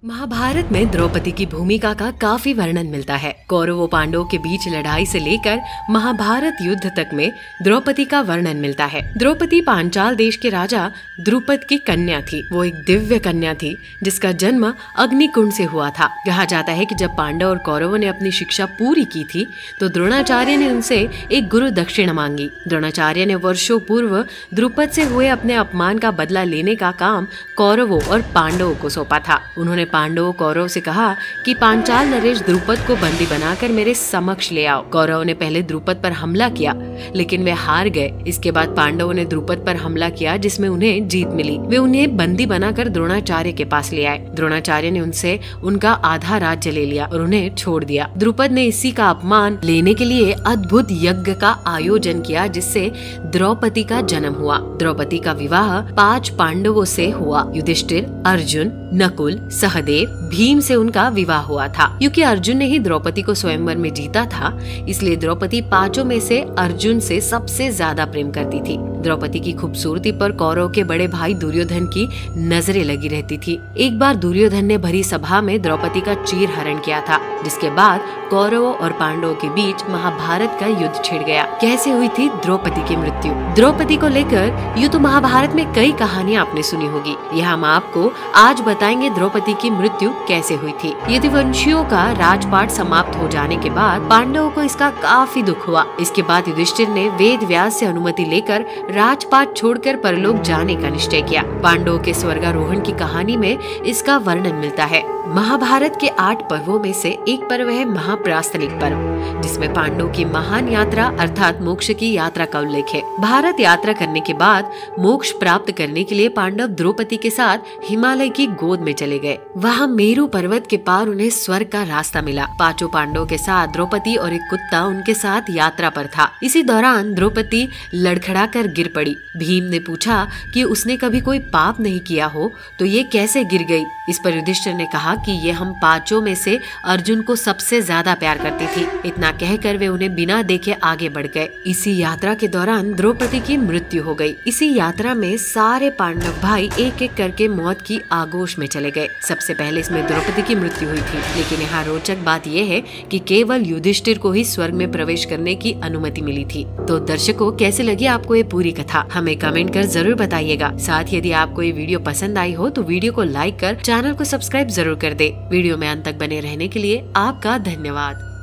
महाभारत में द्रौपदी की भूमिका का काफी वर्णन मिलता है। कौरवों पांडवों के बीच लड़ाई से लेकर महाभारत युद्ध तक में द्रौपदी का वर्णन मिलता है। द्रौपदी पांचाल देश के राजा द्रुपद की कन्या थी। वो एक दिव्य कन्या थी जिसका जन्म अग्निकुंड से हुआ था। कहा जाता है कि जब पांडव और कौरवों ने अपनी शिक्षा पूरी की थी तो द्रोणाचार्य ने उनसे एक गुरु दक्षिणा मांगी। द्रोणाचार्य ने वर्षों पूर्व द्रुपद से हुए अपने अपमान का बदला लेने का काम कौरवों और पांडवों को सौंपा था। उन्होंने पांडवों कौरव से कहा कि पांचाल नरेश द्रुपद को बंदी बनाकर मेरे समक्ष ले आओ। कौरवों ने पहले द्रुपद पर हमला किया लेकिन वे हार गए। इसके बाद पांडवों ने द्रुपद पर हमला किया जिसमें उन्हें जीत मिली। वे उन्हें बंदी बनाकर द्रोणाचार्य के पास ले आए। द्रोणाचार्य ने उनसे उनका आधा राज्य ले लिया और उन्हें छोड़ दिया। द्रुपद ने इसी का अपमान लेने के लिए अद्भुत यज्ञ का आयोजन किया जिससे द्रौपदी का जन्म हुआ। द्रौपदी का विवाह 5 पांडवों से हुआ। युधिष्ठिर, अर्जुन, नकुल, सहदेव, भीम से उनका विवाह हुआ था। क्योंकि अर्जुन ने ही द्रौपदी को स्वयंवर में जीता था इसलिए द्रौपदी 5 में से अर्जुन से सबसे ज्यादा प्रेम करती थी। द्रौपदी की खूबसूरती पर कौरव के बड़े भाई दुर्योधन की नजरें लगी रहती थी। एक बार दुर्योधन ने भरी सभा में द्रौपदी का चीर हरण किया था जिसके बाद कौरवों और पांडवों के बीच महाभारत का युद्ध छिड़ गया। कैसे हुई थी द्रौपदी की मृत्यु? द्रौपदी को लेकर यूँ तो महाभारत में कई कहानियां आपने सुनी होगी। यह हम आपको आज बताएंगे द्रौपदी की मृत्यु कैसे हुई थी। यदुवंशियों का राजपाट समाप्त हो जाने के बाद पांडवों को इसका काफी दुख हुआ। इसके बाद युधिष्ठिर ने वेद व्यास से अनुमति लेकर राजपाट छोड़कर परलोक जाने का निश्चय किया। पांडवों के स्वर्गारोहण की कहानी में इसका वर्णन मिलता है। महाभारत के 8 पर्वों में से एक पर्व है महाप्रास्थनिक पर्व जिसमें पांडवों की महान यात्रा अर्थात मोक्ष की यात्रा का उल्लेख है। भारत यात्रा करने के बाद मोक्ष प्राप्त करने के लिए पांडव द्रौपदी के साथ हिमालय की गोद में चले गए। वहाँ मेरु पर्वत के पार उन्हें स्वर्ग का रास्ता मिला। 5 पांडवों के साथ द्रौपदी और एक कुत्ता उनके साथ यात्रा पर था। इसी दौरान द्रौपदी लड़खड़ा कर गिर पड़ी। भीम ने पूछा कि उसने कभी कोई पाप नहीं किया हो तो ये कैसे गिर गई। इस पर युधिष्ठिर ने कहा कि ये हम 5 में से अर्जुन को सबसे ज्यादा प्यार करती थी। इतना कहकर वे उन्हें बिना देखे आगे बढ़ गए। इसी यात्रा के दौरान द्रौपदी की मृत्यु हो गई। इसी यात्रा में सारे पांडव भाई एक एक करके मौत की आगोश में चले गए। सबसे पहले इसमें द्रौपदी की मृत्यु हुई थी लेकिन यहाँ रोचक बात यह है कि केवल युधिष्ठिर को ही स्वर्ग में प्रवेश करने की अनुमति मिली थी। तो दर्शकों, कैसे लगी आपको ये पूरी कथा? हमें कमेंट कर जरूर बताइएगा। साथ ही यदि आपको ये वीडियो पसंद आई हो तो वीडियो को लाइक कर चैनल को सब्सक्राइब जरूर कर दे। वीडियो में अंत तक बने रहने के लिए आपका धन्यवाद।